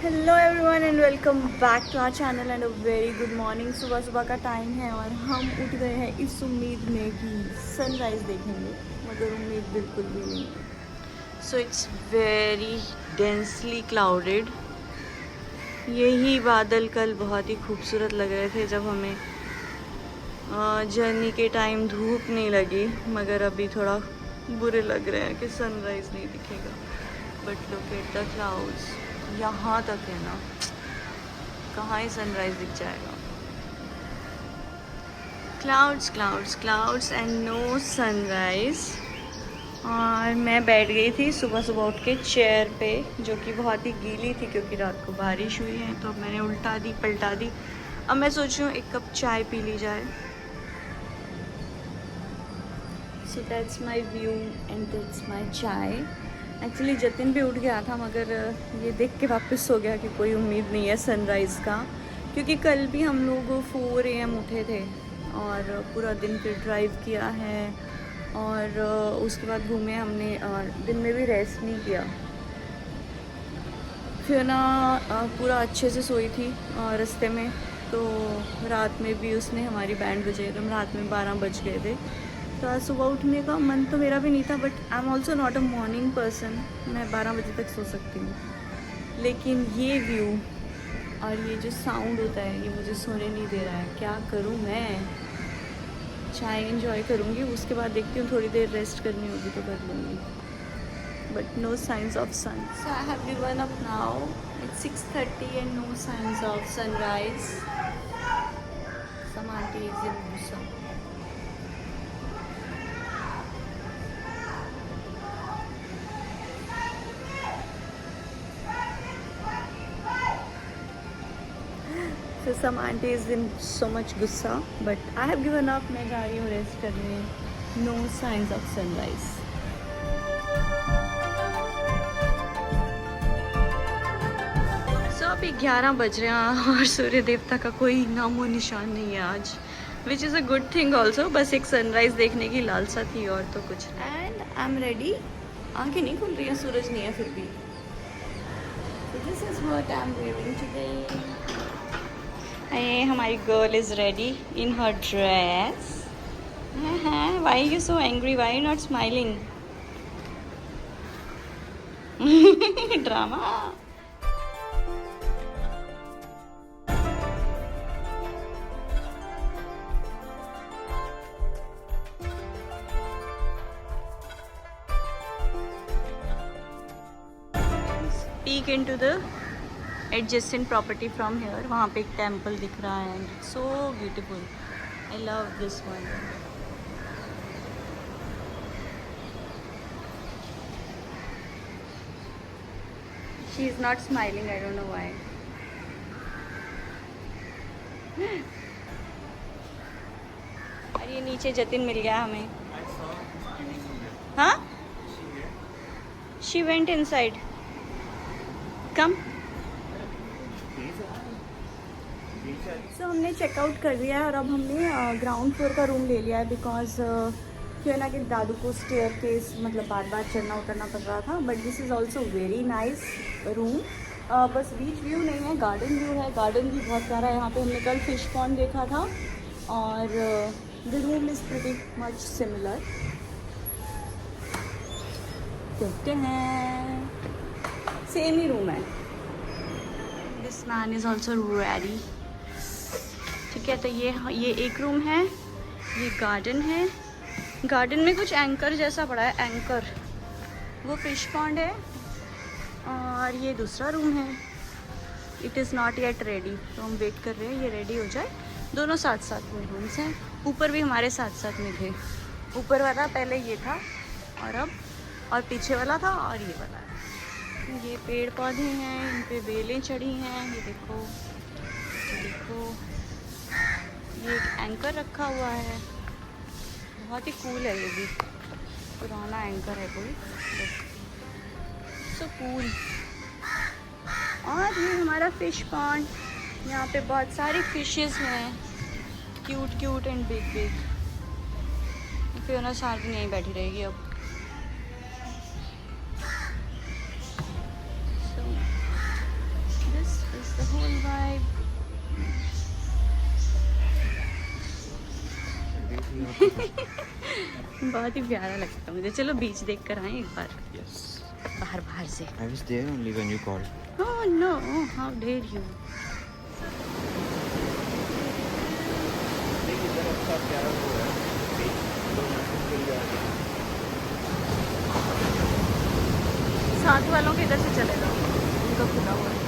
Hello everyone and welcome back to our channel and a very good morning. सुबह सुबह का time है और हम उठ गए हैं इस उम्मीद में कि सनराइज़ देखेंगे, मगर उम्मीद बिल्कुल भी नहीं है। So it's very densely clouded. यही बादल कल बहुत ही खूबसूरत लग रहे थे जब हमें जर्नी के टाइम धूप नहीं लगी, मगर अभी थोड़ा बुरे लग रहे हैं कि सनराइज़ नहीं दिखेगा। But look at the clouds, यहाँ तक है ना, कहाँ ही सनराइज़ दिख जाएगा। Clouds clouds clouds and no sunrise. और मैं बैठ गई थी सुबह सुबह उठ के चेयर पे, जो कि बहुत ही गीली थी क्योंकि रात को बारिश हुई है। तो मैंने उल्टा दी पलटा दी। अब मैं सोच रही हूँ एक कप चाय पी ली जाए। So that's my view and that's my चाय। एक्चुअली जतिन भी उठ गया था, मगर ये देख के वापस सो गया कि कोई उम्मीद नहीं है सनराइज़ का, क्योंकि कल भी हम लोग 4 AM उठे थे और पूरा दिन फिर ड्राइव किया है और उसके बाद घूमे हमने और दिन में भी रेस्ट नहीं किया। फिर ना पूरा अच्छे से सोई थी रास्ते में, तो रात में भी उसने हमारी बैंड बजाई, तो हम रात में 12 बज गए थे। तो आज सुबह उठने का मन तो मेरा भी नहीं था, but I am also not a morning person. मैं 12 बजे तक सो सकती हूँ, लेकिन ये व्यू और ये जो साउंड होता है ये मुझे सोने नहीं दे रहा है। क्या करूँ मैं? चाय एंजॉय करूँगी, उसके बाद देखती हूँ, थोड़ी देर रेस्ट करनी होगी तो कर लूँगी। But no signs of sun. So I have given up now. It's 6:30 and no signs of sunrise. Some auntie is in Musa. So some auntie is in so much गुस्सा, but I have given up. मैं जा रही हूँ rest करने। No signs of sunrise. So अभी 11 बज रहे हैं और सूर्य देवता का कोई नामो निशान नहीं है आज, which is a good thing also. बस एक सनराइज देखने की लालसा थी और तो कुछ नहीं। And I am ready. आंखें नहीं खुल रही हैं, सूरज नहीं है फिर भी। So this is what I'm wearing today. ये हमारी girl is ready in her dress. Why you so angry? Why not smiling? Drama. Peek into the adjacent property from here. वहाँ पे एक टेम्पल दिख रहा है and it's so beautiful. I love this one. She is not smiling. I don't know why. और ये नीचे जतिन मिल गया हमें। हाँ? She went inside. Come. So हमने चेकआउट कर लिया है और अब हमने ग्राउंड फ्लोर का रूम ले लिया है, बिकॉज क्यों ना कि दादू को स्टेयर केस मतलब बार बार चढ़ना उतरना पड़ रहा था। But this is also very nice room. बस बीच व्यू नहीं है, गार्डन व्यू है। गार्डन भी बहुत प्यारा है। यहाँ पे हमने कल फिश पॉन्ड देखा था और the room is pretty much similar. देखते हैं, सेम ही रूम है। This man is also ready. ठीक है, तो ये एक रूम है, ये गार्डन है। गार्डन में कुछ एंकर जैसा पड़ा है, एंकर वो फिश पॉन्ड है। और ये दूसरा रूम है। It is not yet ready, तो हम वेट कर रहे हैं ये रेडी हो जाए। दोनों साथ साथ में रूम्स हैं। ऊपर भी हमारे साथ साथ में थे। ऊपर वाला पहले ये था और अब, और पीछे वाला था और ये वाला है। ये पेड़ पौधे हैं, इन पे बेलें चढ़ी हैं। ये देखो, ये देखो, ये एक एंकर रखा हुआ है। बहुत ही कूल है। ये भी पुराना एंकर है कोई, सो कूल। और ये हमारा फिश पॉन्ड। यहाँ पे बहुत सारी फिशेस हैं, cute cute and big big. Fiona शांति नहीं बैठी रहेगी अब। the whole vibe. बहुत ही प्यारा लगता है मुझे। चलो बीच देख कर आए एक बार। Yes. बाहर बाहर से। I was there only when you called. Oh no, how dare you? साथ वालों के इधर से चले जाओ, उनका खुला हुआ है।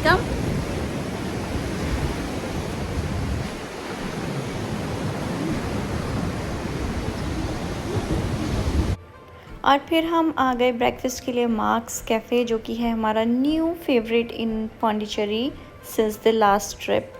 कम और फिर हम आ गए ब्रेकफास्ट के लिए मार्क्स कैफ़े, जो कि है हमारा new favourite in Pondicherry since the last trip.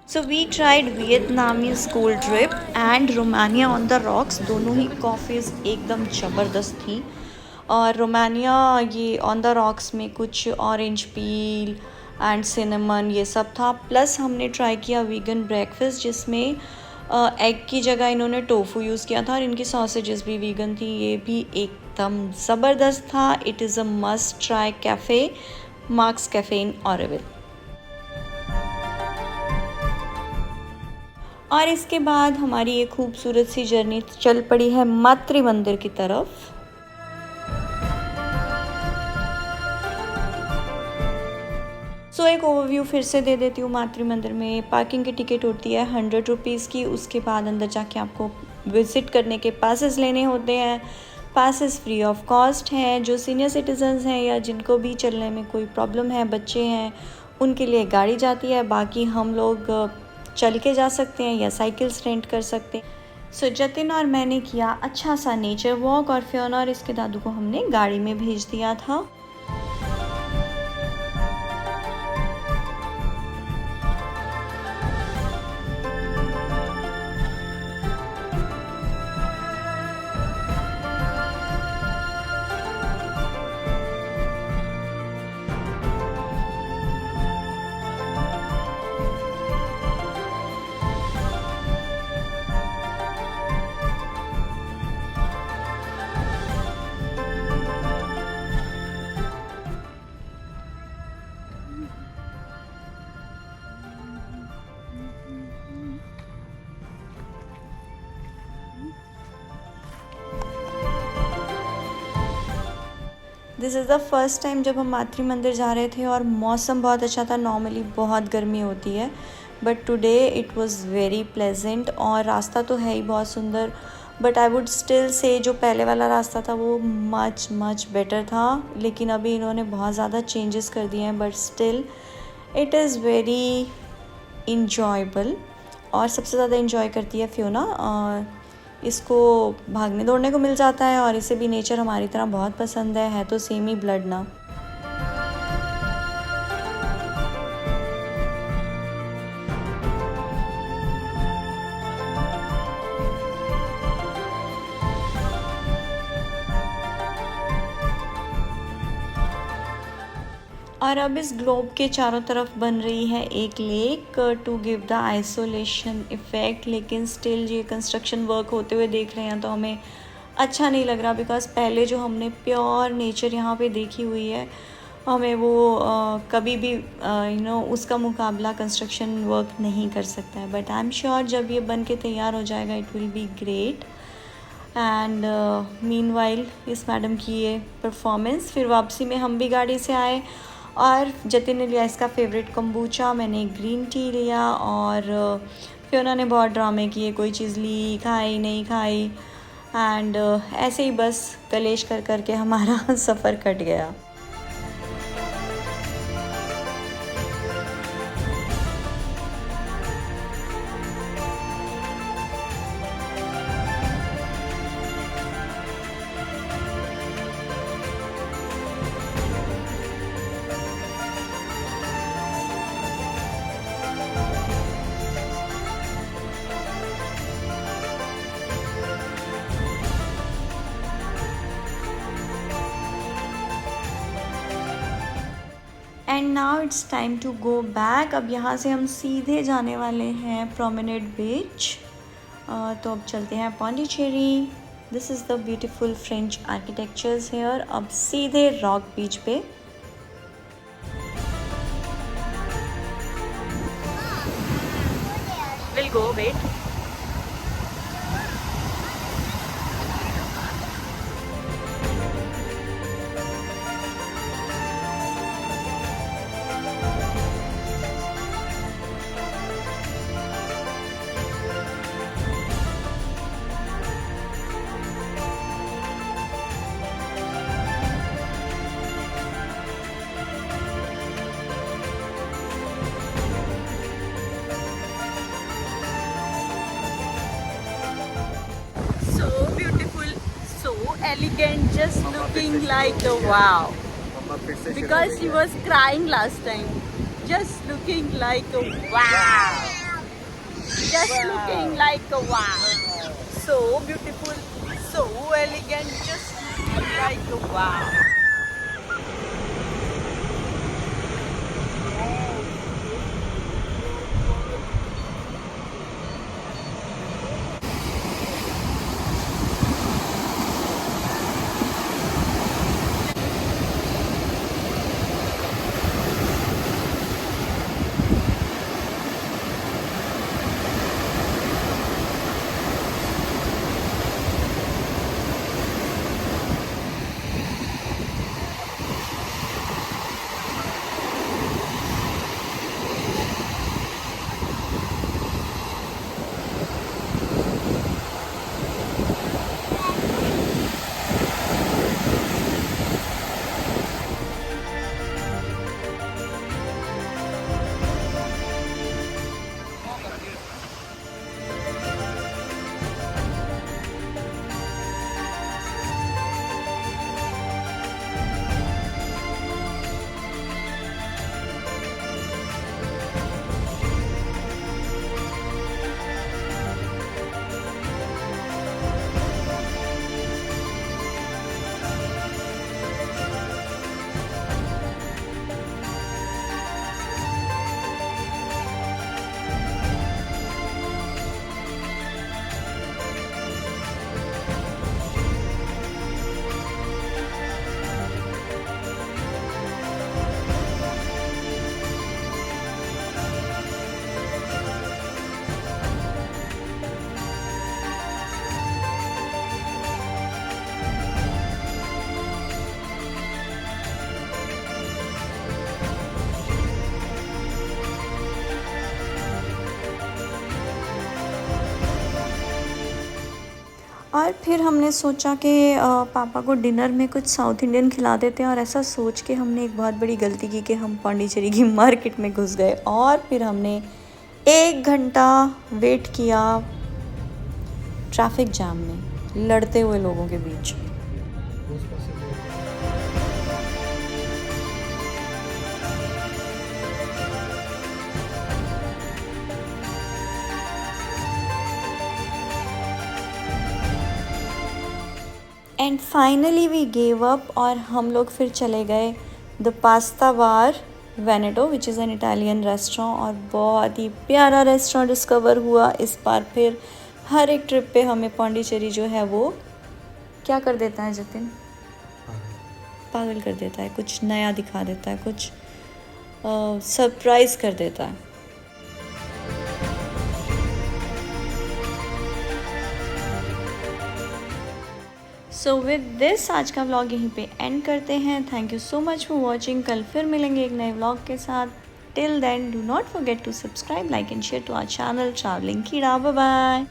So we tried Vietnamese cold drip and Romania on the rocks. दोनों ही कॉफ़ीज़ एकदम ज़बरदस्त थी। और रोमानिया ये ऑन द रॉक्स में कुछ ऑरेंज पील एंड सिनेमन ये सब था। प्लस हमने ट्राई किया वीगन ब्रेकफास्ट, जिसमें एग की जगह इन्होंने टोफू यूज़ किया था और इनकी सॉसेजेस भी वीगन थी। ये भी एकदम ज़बरदस्त था। It is a must try cafe, Marks cafe in Auroville. और इसके बाद हमारी एक खूबसूरत सी जर्नी चल पड़ी है मातृ मंदिर की तरफ। सो एक ओवरव्यू फिर से दे देती हूँ। मातृ मंदिर में पार्किंग की टिकट होती है 100 रुपीज़ की। उसके बाद अंदर जाके आपको विज़िट करने के पासेस लेने होते हैं। पासेस फ्री ऑफ कॉस्ट हैं। जो सीनियर सिटीजन्स हैं या जिनको भी चलने में कोई प्रॉब्लम है, बच्चे हैं, उनके लिए गाड़ी जाती है। बाकी हम लोग चल के जा सकते हैं या साइकिल्स रेंट कर सकते हैं। सो जतिन और मैंने किया अच्छा सा नेचर वॉक और फियोना और इसके दादू को हमने गाड़ी में भेज दिया था। This is the first time जब हम मातृ मंदिर जा रहे थे और मौसम बहुत अच्छा था। नॉर्मली बहुत गर्मी होती है, but today it was very pleasant. और रास्ता तो है ही बहुत सुंदर, but I would still say जो पहले वाला रास्ता था वो मच मच बेटर था। लेकिन अभी इन्होंने बहुत ज़्यादा चेंजेस कर दिए हैं, but still it is very enjoyable. और सबसे ज़्यादा इंजॉय करती है फियोना। और इसको भागने दौड़ने को मिल जाता है और इसे भी नेचर हमारी तरह बहुत पसंद है तो सेम ही ब्लड ना। और अब इस ग्लोब के चारों तरफ बन रही है एक lake to give the isolation effect. लेकिन स्टिल ये कंस्ट्रक्शन वर्क होते हुए देख रहे हैं तो हमें अच्छा नहीं लग रहा, बिकॉज़ पहले जो हमने प्योर नेचर यहाँ पे देखी हुई है, हमें वो कभी भी उसका मुकाबला कंस्ट्रक्शन वर्क नहीं कर सकता है। बट आई एम श्योर जब ये बन के तैयार हो जाएगा it will be great. And meanwhile इस मैडम की ये परफॉर्मेंस। फिर वापसी में हम भी गाड़ी से आए और जतिन ने लिया इसका फेवरेट कम्बूचा, मैंने ग्रीन टी लिया। और फियोना ने बहुत ड्रामे किए, कोई चीज़ ली, खाई नहीं खाई। एंड ऐसे ही बस कलेश कर करके हमारा सफ़र कट गया। And now it's time to go back. अब यहाँ से हम सीधे जाने वाले हैं प्रोमेनेड बीच। तो अब चलते हैं Pondicherry. This is the beautiful French architectures here. अब सीधे रॉक बीच पे। Will go wet. Elegant, just looking like a wow. Because she was crying last time. Just looking like a wow. Just looking like a wow. So beautiful, so elegant, just looking like a wow. और फिर हमने सोचा कि पापा को dinner में कुछ south Indian खिला देते हैं। और ऐसा सोच के हमने एक बहुत बड़ी गलती की कि हम पौंडीचेरी की मार्केट में घुस गए और फिर हमने 1 घंटा वेट किया ट्रैफिक जाम में लड़ते हुए लोगों के बीच। And finally we gave up और हम लोग फिर चले गए the pasta bar Veneto which is an Italian restaurant. और बहुत ही प्यारा रेस्टोरेंट डिस्कवर हुआ इस बार। फिर हर एक ट्रिप पे हमें पौंडीचेरी जो है वो क्या कर देता है जतिन, पागल कर देता है, कुछ नया दिखा देता है, कुछ सरप्राइज़ कर देता है। सो विद दिस आज का व्लॉग यहीं पे एंड करते हैं। Thank you so much for watching. कल फिर मिलेंगे एक नए व्लॉग के साथ। Till then do not forget to subscribe, like and share to our channel travelling कीड़ा। Bye bye.